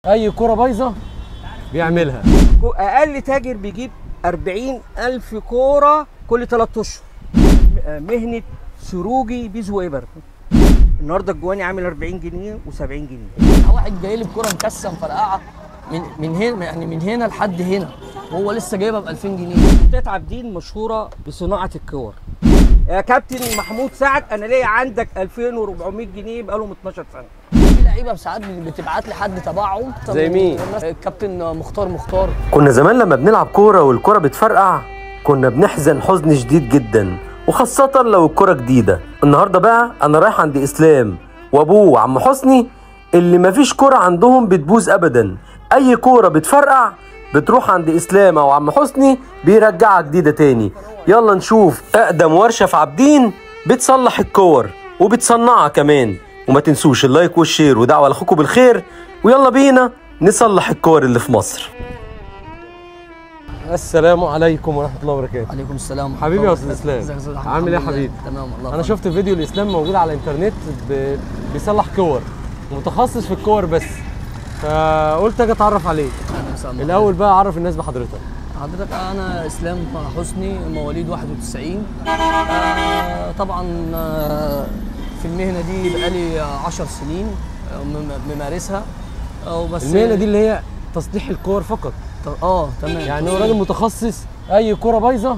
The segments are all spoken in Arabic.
اي كوره بايظه بيعملها. اقل تاجر بيجيب 40,000 كوره كل 3 اشهر. مهنه سروجي بيزو ابر. النهارده الجواني عامل 40 جنيه و70 جنيه. واحد جاي لي بكوره مكسم فرقعه من هنا، يعني من هنا لحد هنا، وهو لسه جايبها ب 2000 جنيه. منطقه عابدين مشهوره بصناعه الكور. يا كابتن محمود سعد، انا ليا عندك 2400 جنيه بقالهم 12 سنه. في لعيبه ساعات بتبعت لي حد تبعهم. زي مين؟ الكابتن مختار. كنا زمان لما بنلعب كوره والكوره بتفرقع كنا بنحزن حزن شديد جدا، وخاصة لو الكرة جديدة. النهاردة بقى أنا رايح عند إسلام وأبوه وعم حسني اللي مفيش كرة عندهم بتبوظ أبدا. أي كرة بتفرقع بتروح عند إسلام أو عم حسني بيرجعها جديدة تاني. يلا نشوف أقدم ورشة في عابدين بتصلح الكور وبتصنعها كمان. وما تنسوش اللايك والشير ودعوة لأخوكم بالخير، ويلا بينا نصلح الكور اللي في مصر. السلام عليكم ورحمه الله وبركاته. عليكم السلام حبيبي يا استاذ اسلام، عامل ايه يا حبيبي؟ تمام والله. انا شفت فيديو الاسلام موجود على الانترنت بيصلح كور، متخصص في الكور بس، فقلت اجي اتعرف عليك. الاول بقى اعرف الناس بحضرتك. حضرتك انا اسلام حسني، مواليد 91. طبعا في المهنه دي بقالي 10 سنين ممارسها. بس المهنه دي اللي هي تصليح الكور فقط؟ تمام. يعني هو راجل متخصص، اي كوره بايظه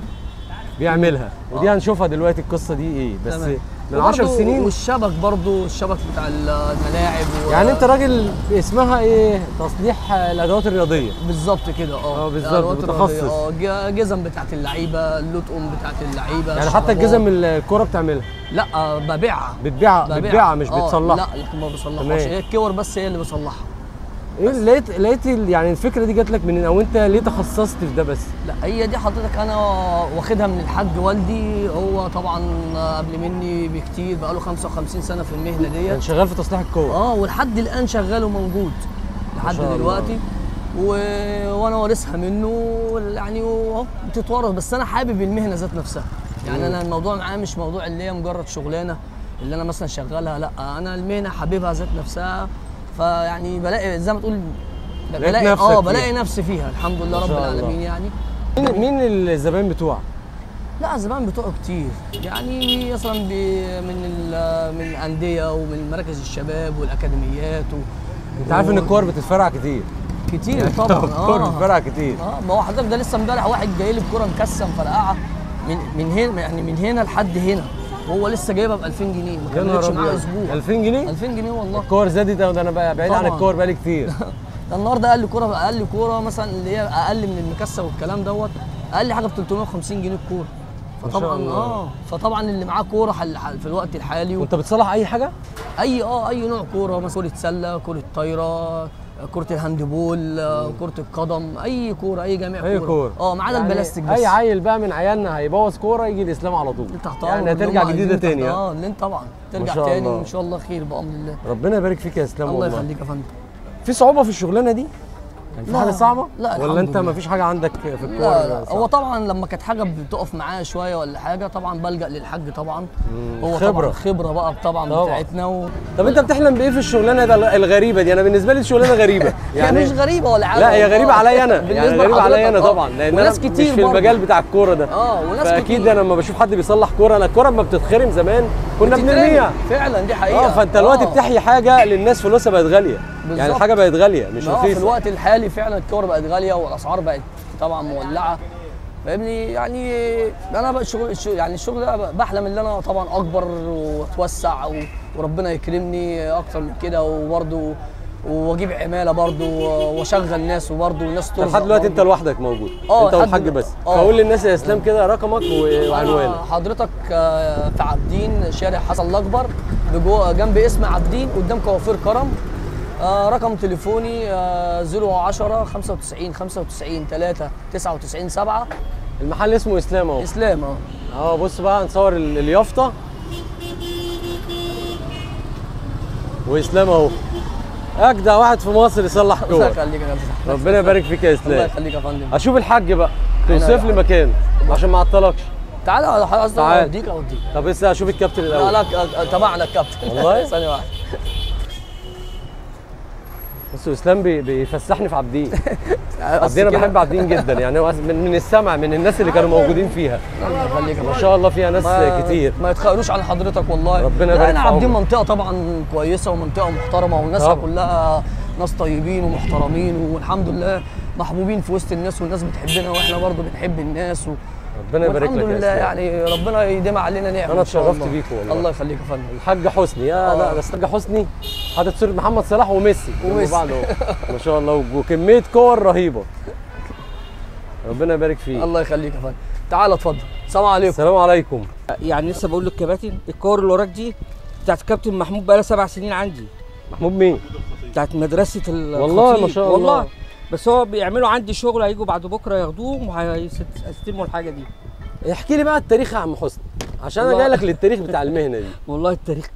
بيعملها. ودي هنشوفها دلوقتي القصه دي ايه. بس تمام. من 10 سنين. والشبك برضو، الشبك بتاع الملاعب يعني انت راجل اسمها ايه؟ تصليح الادوات الرياضيه. بالظبط كده. بالظبط، متخصص. الجزم بتاعت اللعيبه، اللطقم بتاعت اللعيبه، يعني حتى الجزم الكوره بتعملها؟ لا، ببيعها. بتبيعها مش بتصلحها؟ لا ما بصلحهاش، هي الكور بس هي اللي بصلحها. ايه لقيت يعني الفكره دي جات لك منين، او انت ليه تخصصت في ده بس؟ لا، هي دي حضرتك انا واخدها من الحاج والدي. هو طبعا قبل مني بكتير، بقاله 55 سنه في المهنه ديت. كان شغال في تصليح الكور؟ ولحد الان شغال وموجود لحد دلوقتي. وانا وارثها منه يعني، واهو بتتورث. بس انا حابب المهنه ذات نفسها. يعني انا الموضوع معايا مش موضوع اللي هي مجرد شغلانه اللي انا مثلا شغالها، لا، انا المهنه حاببها ذات نفسها. فيعني بلاقي زي ما تقول بلاقي نفسي فيها الحمد لله رب العالمين. يعني مين الزبائن بتوعك؟ لا، الزبائن بتوعه كتير، يعني مثلا من الانديه ومن مراكز الشباب والاكاديميات انت عارف ان الكور بتتفرع كتير يعني طبعا. الكور بتتفرع كتير. ما هو حضرتك ده لسه امبارح واحد جاي لي بكوره مكسم فرقعه من هنا، يعني من هنا لحد هنا، وهو لسه جايبها ب 2000 جنيه. ما كملتش معاه اسبوع. 2000 جنيه؟ 2000 جنيه والله. الكور زادت. ده انا بعيد عن الكور بقالي كتير. ده النهارده اقل كوره مثلا اللي هي اقل من المكسه والكلام دوت، اقل حاجه ب 350 جنيه الكوره. فطبعا اللي معاه كوره في الوقت الحالي. وانت بتصلح اي حاجه؟ اي نوع كوره، مثلا كوره سله، كوره طايره، كرة الهاندبول، كرة القدم، أي كورة، أي جميع كورة. أي كورة ما عدا يعني البلاستيك بس. أي عيل بقى من عيالنا هيبوظ كورة يجي الإسلام على طول. يعني هترجع جديدة تاني. اللي طبعا ترجع تاني وإن شاء الله خير بأمر الله. ربنا يبارك فيك يا إسلام. الله يخليك يا فندم. في صعوبة في الشغلانة دي؟ في حاجة صعبة؟ لا، ولا أنت ما فيش حاجة عندك في الكورة؟ لا، هو طبعا لما كانت حاجة بتقف معايا شوية ولا حاجة طبعا بلجأ للحاج طبعا. هو خبرة بقى طبعا بتاعتنا. طب أنت بتحلم بإيه في الشغلانة الغريبة دي؟ أنا بالنسبة لي الشغلانة غريبة. يعني مش غريبة ولا حاجة. لا، هي غريبة عليا أنا. يعني غريبة عليا أنا طبعا، لأن أنا مش في المجال بتاع الكورة ده. وناس فأكيد أنا لما بشوف حد بيصلح كورة، أنا الكورة لما بتتخرم زمان كنا بنرميها. فعلا دي حقيقة. فأنت دلوقتي بتحيي حاجة للناس فلوسها بقت غالية. يعني الحاجة بقت غالية مش رخيصة. في الوقت الحالي فعلا الكورة بقت غالية والأسعار بقت طبعا مولعة. فاهمني؟ يعني انا بقى الشغل ده بحلم ان انا طبعا اكبر واتوسع وربنا يكرمني اكتر من كده، وبرده واجيب عماله برده واشغل ناس وبرده الناس ترزق. لحد دلوقتي انت لوحدك موجود؟ انت والحاج بس؟ فقول للناس يا اسلام كده رقمك وعنوانك. حضرتك في عابدين، شارع حسن الاكبر، جنب اسم عابدين قدام كوافير كرم. رقم تليفوني 010 95 95 3 99 7. المحل اسمه اسلام اهو. اسلام بص بقى نصور اليافطه واسلام اهو، اجدع واحد في مصر يصلح كور. الله يخليك يا فندم. ربنا يبارك فيك يا اسلام. الله يخليك يا فندم. اشوف الحاج بقى، توصف لي مكانه عشان ما اعطلكش. تعالى اوديك. طب بس اشوف الكابتن الاول. لا، تبعنا الكابتن. والله؟ ثانيه واحده. بص اسلام بيفسحني في عابدين. عابدين انا بحب عابدين جدا، يعني هو من السمع من الناس اللي كانوا موجودين فيها. الله يخليك ما شاء الله فيها ناس كتير. ما يتخيلوش على حضرتك والله. ربنا يبارك في عابدين عمرك. منطقه طبعا كويسه ومنطقه محترمه وناسها كلها ناس طيبين ومحترمين، والحمد لله محبوبين في وسط الناس، والناس بتحبنا واحنا برضه بنحب الناس ربنا يبارك لك. الحمد لله يعني ربنا يديم علينا نعمه. انا اتشرفت بيكم والله. الله يخليك يا فندم. الحاج حسني لا بس الحاج حسني حاطط صوره محمد صلاح وميسي بعض اهو ما شاء الله، وكميه كور رهيبه. ربنا يبارك فيك. الله يخليك يا فندم. تعالى اتفضل. السلام عليكم. السلام عليكم. يعني لسه بقول للكباتن الكور اللي وراك دي بتاعت كابتن محمود بقى لها 7 سنين عندي. محمود مين؟ بتاعت مدرسه الخطيب. والله ما شاء الله. والله بس هو بيعملوا عندي شغل، هيجوا بعد بكره ياخدوهم وهيستلموا الحاجه دي. احكي لي بقى التاريخ يا عم حسني، عشان انا جاي لك للتاريخ بتاع المهنه دي. والله التاريخ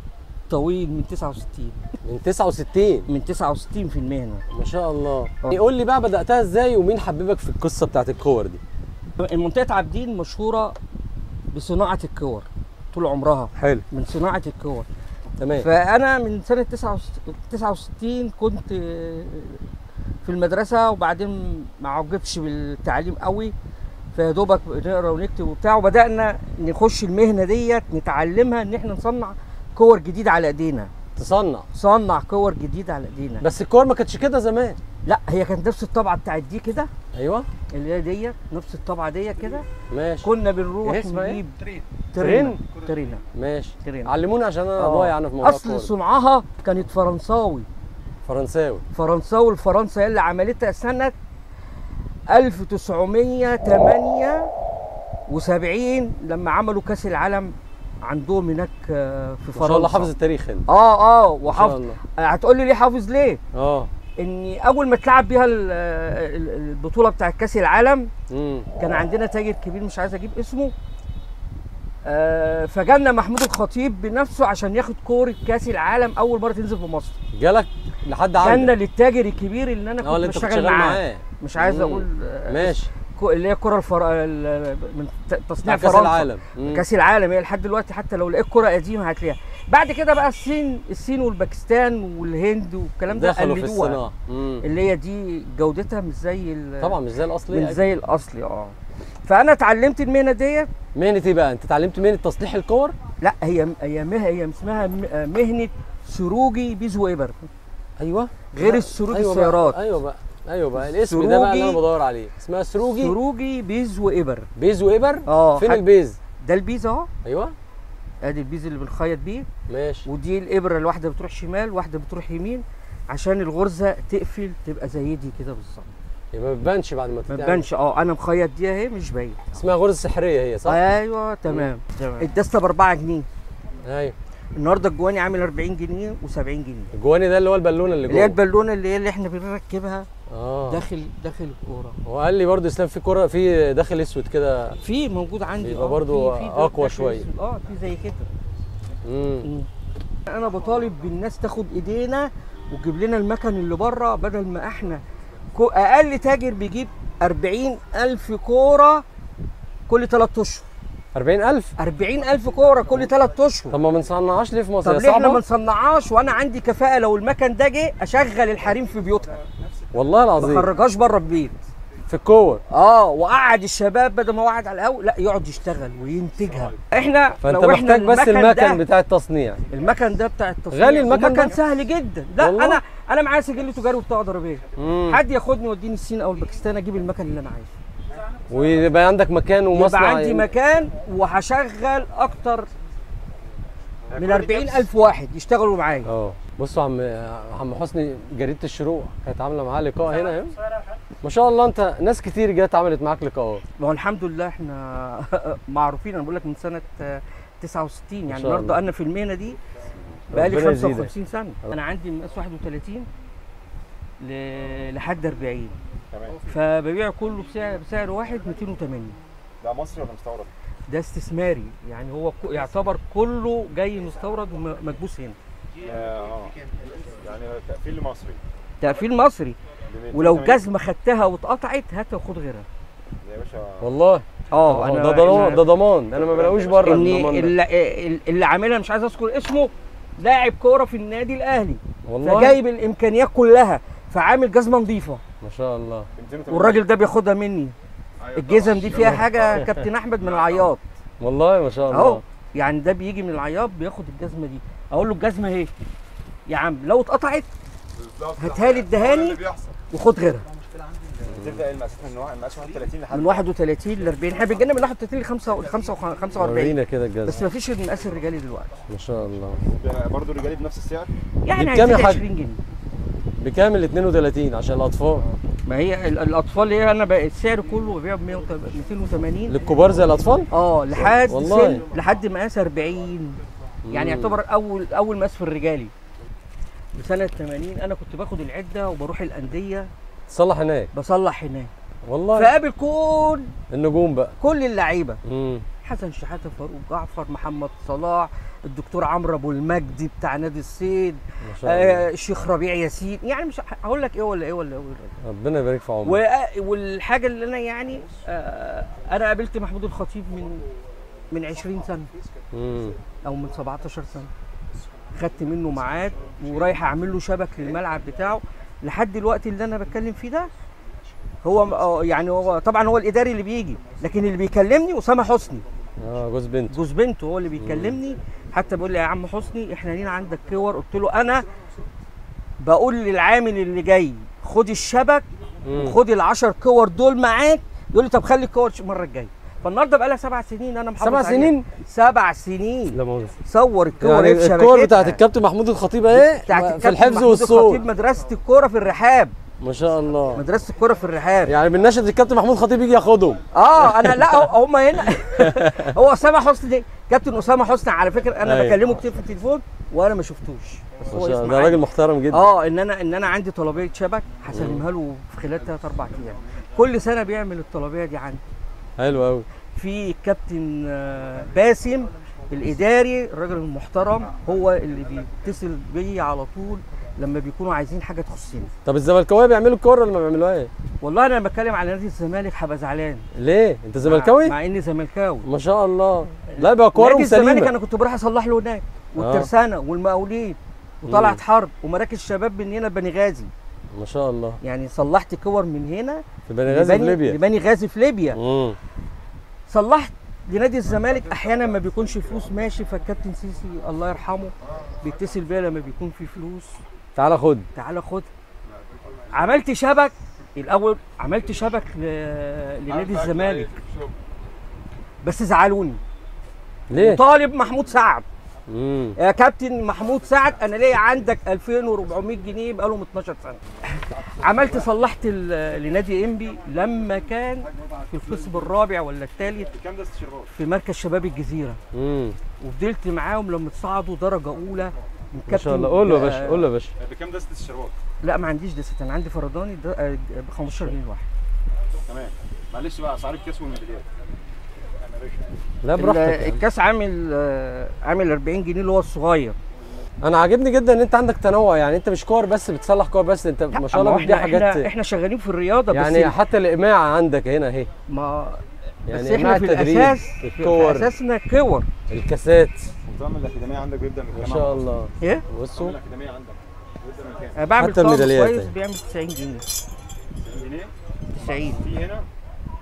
طويل من 69. من 69؟ من 69 في المهنه. ما شاء الله. قول لي بقى بداتها ازاي ومين حببك في القصه بتاعت الكور دي؟ المنطقه عابدين مشهوره بصناعه الكور طول عمرها. حلو. من صناعه الكور. تمام. فانا من سنه 69 كنت في المدرسه، وبعدين ما عجبش بالتعليم قوي، فيا دوبك نقرا ونكتب وبتاع، وبدانا نخش المهنه ديت نتعلمها ان احنا نصنع كور جديده على ايدينا. تصنع كور جديده على ايدينا. بس الكور ما كانتش كده زمان. لا هي كانت نفس الطبعه بتاعت دي كده. ايوه اللي هي ديت نفس الطبعه ديت كده. ماشي. كنا بنروح نجيب ترينا. ماشي. ترينا. علمونا عشان انا ضايع انا في موضوع اصل صنعها كانت فرنساوي. فرنسا هي اللي عملتها سنه 1978 لما عملوا كاس العالم عندهم هناك في فرنسا. ما شاء الله حافظ التاريخ انت. وحافظ. هتقول لي ليه حافظ ليه؟ ان اول ما اتلعب بيها البطوله بتاعت كاس العالم كان عندنا تاجر كبير مش عايز اجيب اسمه، فجالنا محمود الخطيب بنفسه عشان ياخد كوره كاس العالم اول مره تنزل في مصر. جالك لحد عندك؟ جالنا للتاجر الكبير اللي انا كنت بشتغل معاه. مش عايز اقول. ماشي. اللي هي الكره من تصنيع فرنسا. كاس العالم. كاس العالم هي لحد دلوقتي، حتى لو لقيت كره قديمه هتلاقيها. بعد كده بقى الصين والباكستان والهند والكلام ده دخلوا في الصناعه. اللي هي دي جودتها مش زي طبعا مش زي الاصلي. مش زي الاصلي. فانا اتعلمت المهنه ديت. مهنه ايه بقى؟ انت اتعلمت مهنه تصليح الكور؟ لا هي اسمها مهنه سروجي بيز وإبر. ايوه. غير السروج السيارات. ايوه بقى الاسم ده بقى اللي انا بدور عليه، اسمها سروجي بيز وإبر. بيز وإبر؟ فين البيز؟ ده البيز اهو. ايوه. ادي البيز اللي بنخيط بيه. ماشي. ودي الابره الواحده بتروح شمال واحده بتروح يمين عشان الغرزه تقفل تبقى زي دي كده بالظبط. يبقى ما بتبانش بعد ما تتعمل. ما تبانش. انا مخيط دي اهي مش باين. اسمها غرزه سحريه هي صح؟ ايوه تمام. الدسته ب 4 جنيه. ايوه. النهارده الجواني عامل 40 جنيه و70 جنيه. الجواني ده اللي هو البالونه اللي جوه؟ اللي هي البالونه اللي احنا بنركبها داخل الكوره. هو قال لي برضه اسلام في كوره في داخل اسود كده. في موجود عندي. يبقى برضه اقوى شويه. في زي كده. انا بطالب بالناس تاخد ايدينا وتجيب لنا المكن اللي بره، بدل ما احنا اقل تاجر بيجيب 40,000 كوره كل 3 اشهر. 40,000؟ 40,000 كوره كل 3 اشهر. طب ما بنصنعهاش ليه في مصر؟ طب ليه احنا ما نصنعهاش وانا عندي كفاءه لو المكن ده جه اشغل الحريم في بيوتها. والله العظيم. ما اخرجهاش بره البيت. في الكور. وقعد الشباب بدل ما هو قاعد على القهوه لا يقعد يشتغل وينتجها. احنا فانت محتاج بس المكن بتاع التصنيع. المكن ده بتاع التصنيع غالي المكن ده سهل جدا. لا والله. انا معايا سجل تجاري وبطاقه ضريبيه. حد ياخدني يوديني الصين او الباكستان اجيب المكن اللي انا عايزه. ويبقى عندك مكان ومصنع. يبقى عندي مكان وهشغل اكتر من 40,000 واحد يشتغلوا معايا. بصوا عم حسني جريده الشروق كانت عامله معاه لقاء هنا اهي. ما شاء الله انت ناس كتير جت عملت معاك لقاءات. ما هو الحمد لله احنا معروفين. انا بقول لك من سنه 69 يعني النهارده انا في المهنه دي بقالي 55 سنه. انا عندي من مقاس 31 لحد 40. فببيع كله بسعر واحد 280. ده مصري ولا مستورد؟ ده استثماري يعني هو يعتبر كله جاي مستورد ومكبوس هنا. يعني تقفيل مصري. تقفيل مصري. ولو جزمه خدتها واتقطعت هات وخد غيرها. يا باشا والله. ده ضمان انا ما بلاقوش بره الضمان ده. اللي عاملها مش عايز اذكر اسمه لاعب كوره في النادي الاهلي. والله. فجايب الامكانيات كلها فعامل جزمه نظيفه، ما شاء الله. والراجل ده بياخدها مني. الجزم دي فيها حاجه كابتن احمد من العياط والله ما شاء الله اهو. يعني ده بيجي من العياط بياخد الجزمه دي، اقول له الجزمه اهي يا عم، لو اتقطعت هاتها لي ادهاني وخد غيرها. بتبدا المقاسات من مقاس 31 لحد من 31 ل 40، احنا بنجينا من 31 ل 45. ورينا كده الجزمه. بس ما فيش المقاس الرجالي دلوقتي. ما شاء الله. برضه الرجالي بنفس السعر. يعني بكام يا عايزين حاج؟ 20 جنيه. بكام ال 32 عشان الاطفال؟ ما هي الاطفال اللي انا بقى السعر كله ببيعه ب 280 للكبار زي الاطفال؟ لحد والله. لحد مقاس 40. يعني يعتبر اول مقاس في الرجالي. بسنه 80 انا كنت باخد العده وبروح الانديه تصلح هناك. بصلح هناك. والله. فقابل كل النجوم بقى. كل اللعيبه. امم حسن شحاته، فاروق جعفر، محمد صلاح، الدكتور عمرو ابو المجدي بتاع نادي الصيد، ما شاء الله. الشيخ ربيع ياسين. يعني مش هقول لك ايه ولا ايه ولا ايه. ربنا يبارك في عمرك. والحاجه اللي انا يعني انا قابلت محمود الخطيب من 20 سنه او من 17 سنه. خدت منه ميعاد ورايح اعمل له شبك للملعب بتاعه. لحد دلوقتي اللي انا بتكلم فيه ده هو يعني هو طبعا هو الاداري اللي بيجي، لكن اللي بيكلمني اسامه حسني. جوز بنته. جوز بنته هو اللي بيكلمني. حتى بيقول لي يا عم حسني احنا لينا عندك كور. قلت له انا بقول للعامل اللي جاي خد الشبك وخد ال10 كور دول معاك. يقول لي طب خلي الكور المره الجايه. فالنهارده بقى لها 7 سنين انا محافظ 7 سنين؟ 7 سنين. لا مؤاخذة. صور الكور يعني الكور بتاعت الكابتن محمود الخطيب اهي في الحفظ والصوت. مدرسه الكوره في الرحاب. ما شاء الله. مدرسه الكوره في الرحاب. يعني بنناشد الكابتن محمود الخطيب يجي ياخدهم. انا لا هم هنا. هو اسامه حسني كابتن اسامه حسني على فكره انا بكلمه كتير في التليفون وانا ما شفتوش. بس هو ده راجل محترم جدا. ان انا عندي طلبيه شبك هسلمها له في خلال 3-4 ايام. كل سنه بيعمل الطلبيه دي عندي. حلو قوي. في الكابتن باسم الاداري الراجل المحترم هو اللي بيتصل بيا على طول لما بيكونوا عايزين حاجه تخصني. طب الزملكاويه بيعملوا الكور ولا ما بيعملوهاش؟ والله انا بتكلم على نادي الزمالك هبقى زعلان. ليه؟ انت زملكاوي؟ مع اني زملكاوي. ما شاء الله. لا يبقى كورهم سليمه. نادي الزمالك انا كنت بروح اصلح له هناك والترسانه والمقاولين وطلعت حرب ومراكز الشباب من هنا بني غازي. ما شاء الله. يعني صلحت كور من هنا في بني غازي في ليبيا. لبني غازي في ليبيا. صلحت لنادي الزمالك. احيانا ما بيكونش فلوس ماشي، فالكابتن سيسي الله يرحمه بيتصل بيا لما بيكون في فلوس. تعالى خد. تعالى خد. عملت شبك الاول، عملت شبك لنادي الزمالك بس زعلوني. ليه؟ طالب محمود سعد. يا كابتن محمود سعد انا ليا عندك 2400 جنيه بقالهم 12 سنه. عملت صلحت لنادي انبي لما كان في القسم الرابع ولا الثالث في مركز شباب الجزيره. وفضلت معاهم لما تصعدوا درجه اولى. ما شاء الله. قول له يا باشا، قول له يا باشا. بكام دستة الشربات؟ لا ما عنديش دستة، انا عندي فرداني ب 15 جنيه الواحد. تمام. معلش بقى اسعار الكاس والميداليات. لا براحتك. الكاس عامل 40 جنيه اللي هو الصغير. انا عاجبني جدا ان انت عندك تنوع، يعني انت مش كور بس بتصلح كور بس، انت ما شاء الله بتدي حاجات. احنا شغالين في الرياضه يعني بس حتى الاقماع عندك هنا اهي. ما يعني بس احنا في الاساس الكور، في اساسنا كور. الكاسات. نظام الاكاديميه عندك بيبدا من كام؟ ما شاء الله. ايه؟ بصوا الاكاديميه عندك بيبدا من كام؟ انا بعمل حتى الميداليات كويس بيعمل 90 جنيه. 90 جنيه؟ 90. في هنا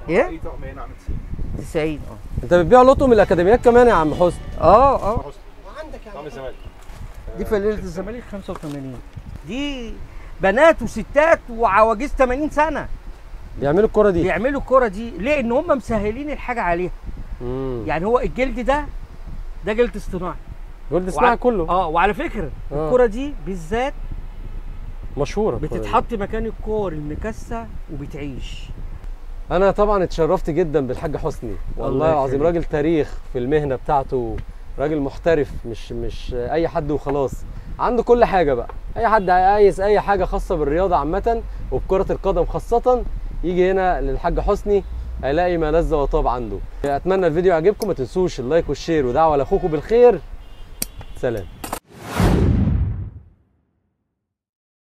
ايه؟ اي طقم هنا عامل 90. 90 انت بتبيع لطم من الاكاديميات كمان يا عم حسني؟ طقم الزمالك. دي فليله الزمالك 85. دي بنات وستات وعواجيز 80 سنه بيعملوا الكرة دي. بيعملوا الكرة دي ليه؟ ان هم مسهلين الحاجه عليها. يعني هو الجلد ده جلد اصطناعي. جلد اصطناعي كله. وعلى فكره الكرة دي بالذات مشهوره بتتحط مكان الكور المكسه وبتعيش. انا طبعا اتشرفت جدا بالحاج حسني، والله العظيم راجل تاريخ في المهنه بتاعته، راجل محترف، مش اي حد وخلاص، عنده كل حاجه بقى. اي حد عايز اي حاجه خاصه بالرياضه عامه وبكره القدم خاصه يجي هنا للحاج حسني هيلاقي ما لذ وطاب عنده. اتمنى الفيديو يعجبكم، ما تنسوش اللايك والشير ودعوه لاخوكم بالخير. سلام.